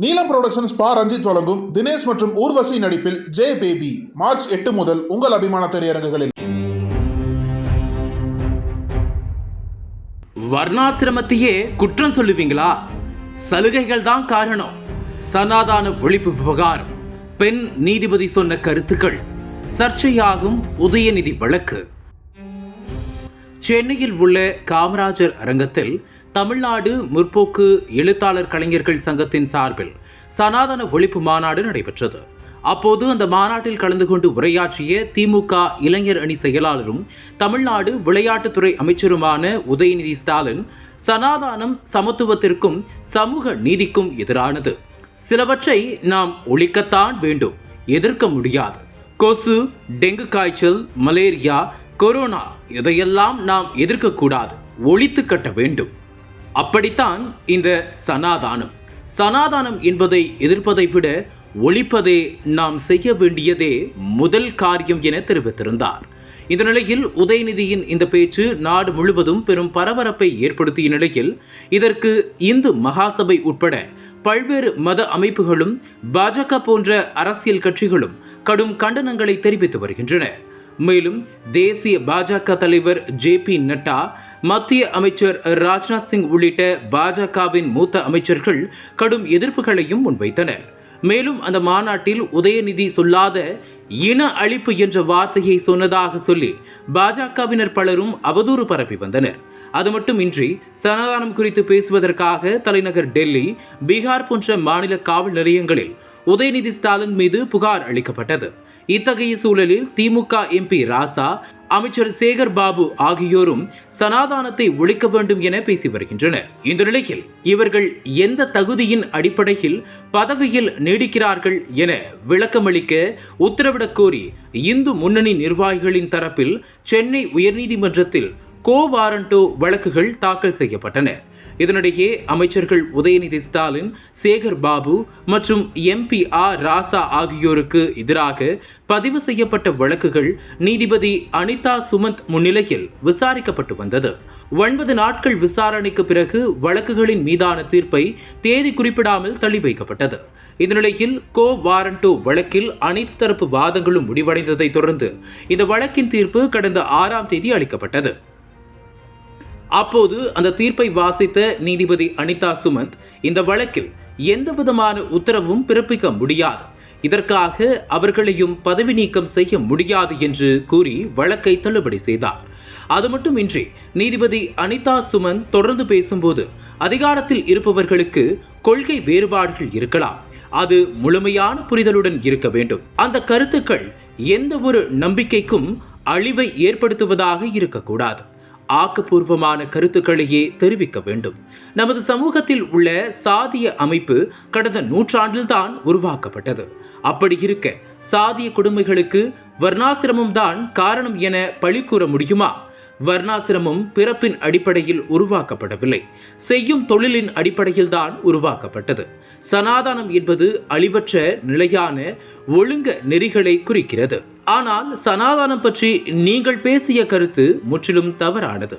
நீலம் புரொடக்ஷன்ஸ் பா ரஞ்சித் வழங்கும் தினேஷ் மற்றும் ஊர்வசி நடிப்பில் ஜே பேபி மார்ச் 8 முதல் உங்கள் அபிமான திரையரங்குகளில். வர்ணாசிரமத்தையே குற்றம் சொல்லுவீங்களா? சலுகைகள் தான் காரணம். சனாதன ஒழிப்பு விவகாரம், பெண் நீதிபதி சொன்ன கருத்துக்கள், சர்ச்சையாகும் உதயநிதி வழக்கு. சென்னையில் உள்ள காமராஜர் அரங்கத்தில் தமிழ்நாடு முற்போக்கு எழுத்தாளர் கலைஞர்கள் சங்கத்தின் சார்பில் சனாதன ஒழிப்பு மாநாடு நடைபெற்றது. அப்போது அந்த மாநாட்டில் கலந்து கொண்டு உரையாற்றிய திமுக இளைஞர் அணி செயலாளரும் தமிழ்நாடு விளையாட்டுத்துறை அமைச்சருமான உதயநிதி ஸ்டாலின், சனாதானம் சமத்துவத்திற்கும் சமூக நீதிக்கும் எதிரானது. சிலவற்றை நாம் ஒழிக்கத்தான் வேண்டும், எதிர்க்க முடியாது. கொசு, டெங்கு காய்ச்சல், மலேரியா, கொரோனா இதையெல்லாம் நாம் எதிர்க்கக்கூடாது, ஒழித்து கட்ட வேண்டும். அப்படித்தான் இந்த சனாதானம் என்பதை எதிர்ப்பதை விட ஒழிப்பதே நாம் செய்ய வேண்டியதே முதல் காரியம் என தெரிவித்திருந்தார். இந்த நிலையில் உதயநிதியின் இந்த பேச்சு நாடு முழுவதும் பெரும் பரபரப்பை ஏற்படுத்திய நிலையில் இதற்கு இந்து மகாசபை உட்பட பல்வேறு மத அமைப்புகளும் பாஜக போன்ற அரசியல் கட்சிகளும் கடும் கண்டனங்களை தெரிவித்து வருகின்றன. மேலும் தேசிய பாஜக தலைவர் JP நட்டா, மத்திய அமைச்சர் ராஜ்நாத் சிங் உள்ளிட்ட பாஜகவின் மூத்த அமைச்சர்கள் கடும் எதிர்ப்புகளையும் முன்வைத்தனர். மேலும் அந்த மாநாட்டில் உதயநிதி சொல்லாத இன அழிப்பு என்ற வார்த்தையை சொன்னதாக சொல்லி பாஜகவினர் பலரும் அவதூறு பரப்பி வந்தனர். அது மட்டுமின்றி சனாதானம் குறித்து பேசுவதற்காக தலைநகர் டெல்லி, பீகார் போன்ற மாநில காவல் நிலையங்களில் உதயநிதி ஸ்டாலின் மீது புகார் அளிக்கப்பட்டது. இத்தகைய சூழலில் திமுக MP ராசா, அமைச்சர் சேகர் பாபு ஆகியோரும் சனாதானத்தை ஒழிக்க வேண்டும் என பேசி வருகின்றனர். இந்த நிலையில் இவர்கள் எந்த தகுதியின் அடிப்படையில் பதவியில் நீடிக்கிறார்கள் என விளக்கமளிக்க உத்தரவிடக் கோரி இந்து முன்னணி நிர்வாகிகளின் தரப்பில் சென்னை உயர்நீதிமன்றத்தில் கோ வாரண்டோ வழக்குகள் தாக்கல் செய்யப்பட்டன. இதனிடையே அமைச்சர்கள் உதயநிதி ஸ்டாலின், சேகர் பாபு மற்றும் MP ராசா ஆகியோருக்கு எதிராக பதிவு செய்யப்பட்ட வழக்குகள் நீதிபதி அனிதா சுமந்த் முன்னிலையில் விசாரிக்கப்பட்டு வந்தது. 9 நாட்கள் விசாரணைக்கு பிறகு வழக்குகளின் மீதான தீர்ப்பை தேதி குறிப்பிடாமல் தள்ளி வைக்கப்பட்டது. இந்த நிலையில் கோ வாரண்டோ வழக்கில் அனைத்து தரப்பு வாதங்களும் முடிவடைந்ததை தொடர்ந்து இந்த வழக்கின் தீர்ப்பு கடந்த 6ஆம் தேதி அளிக்கப்பட்டது. அப்போது அந்த தீர்ப்பை வாசித்த நீதிபதி அனிதா சுமந்த், இந்த வழக்கில் எந்தவிதமான உத்தரவும் பிறப்பிக்க முடியாது, இதற்காக அவர்களையும் பதவி நீக்கம் செய்ய முடியாது என்று கூறி வழக்கை தள்ளுபடி செய்தார். அது மட்டுமின்றி நீதிபதி அனிதா சுமந்த் தொடர்ந்து பேசும்போது, அதிகாரத்தில் இருப்பவர்களுக்கு கொள்கை வேறுபாடுகள் இருக்கலாம், அது முழுமையான புரிதலுடன் இருக்க வேண்டும். அந்த கருத்துக்கள் எந்த ஒரு நம்பிக்கைக்கும் அழிவை ஏற்படுத்துவதாக இருக்கக்கூடாது, ஆக்கப்பூர்வமான கருத்துக்களையே தெரிவிக்க வேண்டும். நமது சமூகத்தில் உள்ள சாதிய அமைப்பு கடந்த நூற்றாண்டில்தான் உருவாக்கப்பட்டது. அப்படி இருக்க சாதிய கொடுமைகளுக்கு வர்ணாசிரமம் தான் காரணம் என பழி கூற முடியுமா? வர்ணாசிரமம் பிறப்பின் அடிப்படையில் உருவாக்கப்படவில்லை, செய்யும் தொழிலின் அடிப்படையில் தான் உருவாக்கப்பட்டது. சனாதானம் என்பது அழிவற்ற நிலையான ஒழுங்க நெறிகளை குறிக்கிறது. ஆனால் சனாதானம் பற்றி நீங்கள் பேசிய கருத்து முற்றிலும் தவறானது.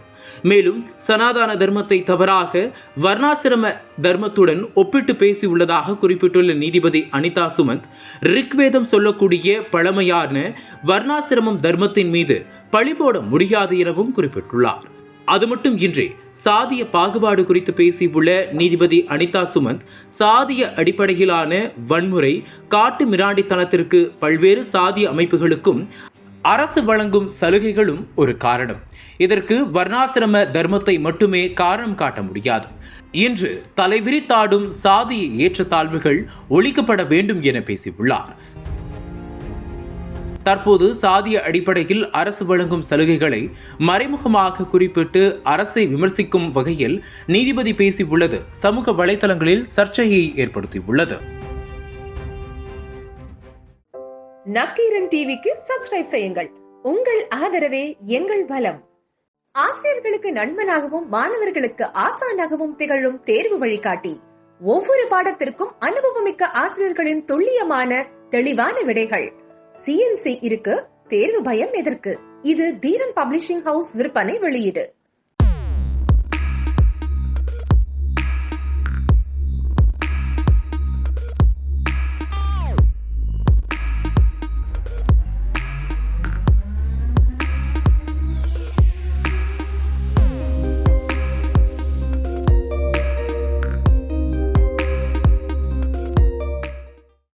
மேலும் சனாதன தர்மத்தை தவறாக வர்ணாசிரம தர்மத்துடன் ஒப்பிட்டு பேசியுள்ளதாக குறிப்பிட்டுள்ள நீதிபதி அனிதா சுமந்த், ரிக்வேதம் சொல்லக்கூடிய பழமையான வர்ணாசிரமம் தர்மத்தின் மீது பழி போட முடியாது எனவும் குறிப்பிட்டுள்ளார். அது மட்டும் இன்றி சாதிய பாகுபாடு குறித்து பேசியுள்ள நீதிபதி அனிதா சுமந்த், சாதிய அடிப்படையிலான வன்முறை, காட்டு மிராண்டித்தனத்திற்கு பல்வேறு சாதிய அமைப்புகளுக்கும் அரசு வழங்கும் சலுகைகளும் ஒரு காரணம். இதற்கு வர்ணாசிரம தர்மத்தை மட்டுமே காரணம் காட்ட முடியாது. இன்று தலைவிரித்தாடும் சாதிய ஏற்றத்தாழ்வுகள் ஒழிக்கப்பட வேண்டும் என பேசியுள்ளார். தற்போது சாதிய அடிப்படையில் அரசு வழங்கும் சலுகைகளை மறைமுகமாக குறிப்பிட்டு அரசை விமர்சிக்கும் வகையில் நீதிபதி பேசியுள்ளது சமூக வலைதளங்களில் சர்ச்சையை ஏற்படுத்தியுள்ளது. நக்கீரன் டிவிக்கு சப்ஸ்கிரைப் செய்யுங்கள். உங்கள் ஆதரவே எங்கள் பலம். ஆசிரியர்களுக்கு நண்பனாகவும் மாணவர்களுக்கு ஆசானாகவும் திகழும் தேர்வு வழிகாட்டி. ஒவ்வொரு பாடத்திற்கும் அனுபவமிக்க ஆசிரியர்களின் துல்லியமான தெளிவான விடைகள். CNC இருக்கு, தேர்வு பயம் எதற்கு? இது தீரன் பப்ளிஷிங் ஹவுஸ் விற்பனை வெளியீடு.